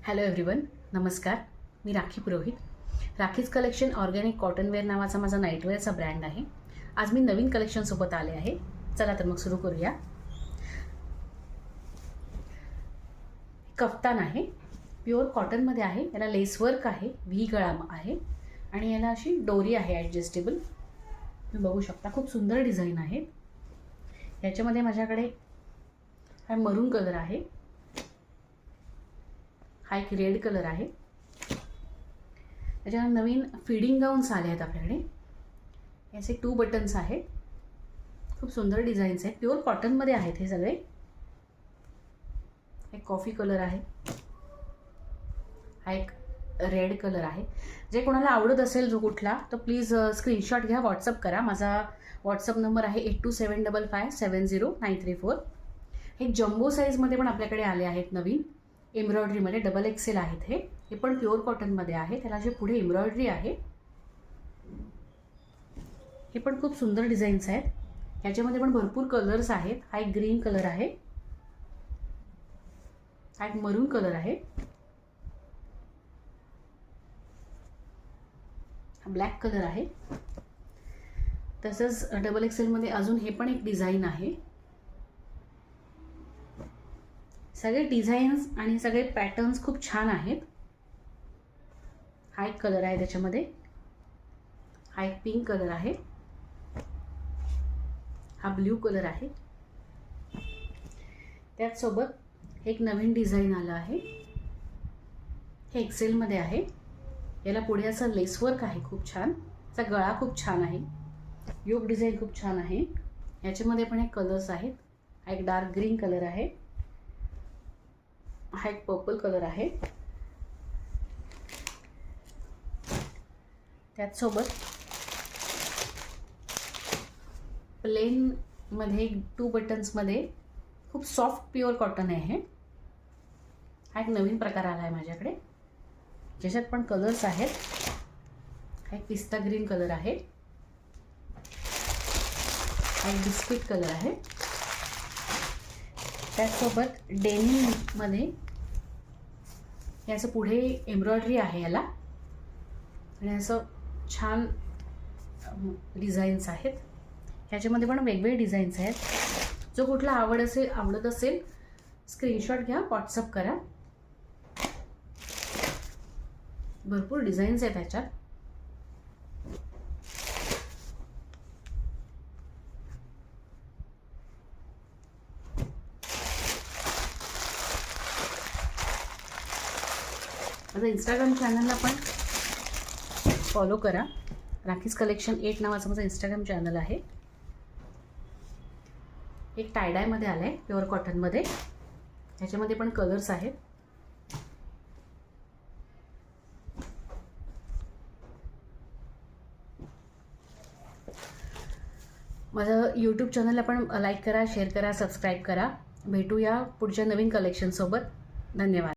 Hello everyone, नमस्कार. मी राखी पुरोहित. Rakhis collection organic कॉटनवेअर नावाचा माझा नाईटवेअरचा ब्रँड आहे. आज मी नवीन कलेक्शनसोबत आले आहे. चला तर मग सुरू करूया. कफ्तान आहे, प्युअर कॉटनमध्ये आहे. याला लेस वर्क आहे, व्ही गळा आहे आणि याला अशी डोरी आहे ॲडजस्टेबल. तुम्ही बघू शकता, खूप सुंदर डिझाईन आहे. याच्यामध्ये माझ्याकडे हा मरून कलर आहे, हा एक रेड कलर आहे. त्याच्यावर नवीन फिडिंग गाऊन्स आले आहेत आपल्याकडे. याचे 2 बटन्स आहेत. खूप सुंदर डिझाईन्स आहेत, प्युअर कॉटनमध्ये आहेत हे सगळे. एक कॉफी कलर आहे, हा एक रेड कलर आहे. जे कोणाला आवडत असेल जो कुठला, तर प्लीज स्क्रीनशॉट घ्या, व्हॉट्सअप करा. माझा व्हॉट्सअप नंबर आहे 8275570934. हे जम्बो साईजमध्ये पण आपल्याकडे आले आहेत नवीन. एम्ब्रॉयडरीमध्ये XXL आहेत हे पण प्युअर कॉटनमध्ये आहे. त्याला जे पुढे एम्ब्रॉयडरी आहे. हे पण खूप सुंदर डिझाईन्स आहेत. ह्याच्यामध्ये पण भरपूर कलर्स आहेत. हा एक ग्रीन कलर आहे, हा एक मरून कलर आहे, हा ब्लॅक कलर आहे. तसंच XXL मध्ये अजून हे पण एक डिझाईन आहे. सगळे डिझाईन्स आणि सगळे पॅटर्न्स खूप छान आहेत. हा एक कलर आहे त्याच्यामध्ये, हा एक पिंक कलर आहे, हा ब्ल्यू कलर आहे. त्याचसोबत एक नवीन डिझाईन आलं आहे. हे एक्सेलमध्ये आहे. याला पुढे असं लेसवर्क आहे खूप छान. त्याचा गळा खूप छान आहे. योक डिझाईन खूप छान आहे. याच्यामध्ये पण एक कलर्स आहेत. हा एक डार्क ग्रीन कलर आहे, हा एक पर्पल कलर आहे. त्याचसोबत प्लेन मध्ये 2 बटन्समध्ये खूप सॉफ्ट प्युअर कॉटन आहे. हा एक नवीन प्रकार आला आहे माझ्याकडे, ज्याच्यात पण कलर्स आहेत. हा एक पिस्ता ग्रीन कलर आहे, हा एक बिस्किट कलर आहे. त्याचसोबत डेनिममध्ये याचं पुढे एम्ब्रॉयडरी आहे याला, आणि असं छान डिझाईन्स आहेत. ह्याच्यामध्ये पण वेगवेगळे डिझाईन्स आहेत. जो कुठला आवडत असेल स्क्रीनशॉट घ्या, व्हॉट्सअप करा. भरपूर डिझाईन्स आहेत ह्याच्यात. माझं इंस्टाग्राम चॅनलला पण फॉलो करा. राखीज कलेक्शन 8 नावाचं माझं इंस्टाग्राम चॅनल आहे. एक टायडायमध्ये आलं आहे, प्युअर कॉटनमध्ये. ह्याच्यामध्ये पण कलर्स आहेत. माझं यूट्यूब चॅनलला पण लाईक करा, शेअर करा, सबस्क्राईब करा. भेटूया पुढच्या नवीन कलेक्शनसोबत. धन्यवाद.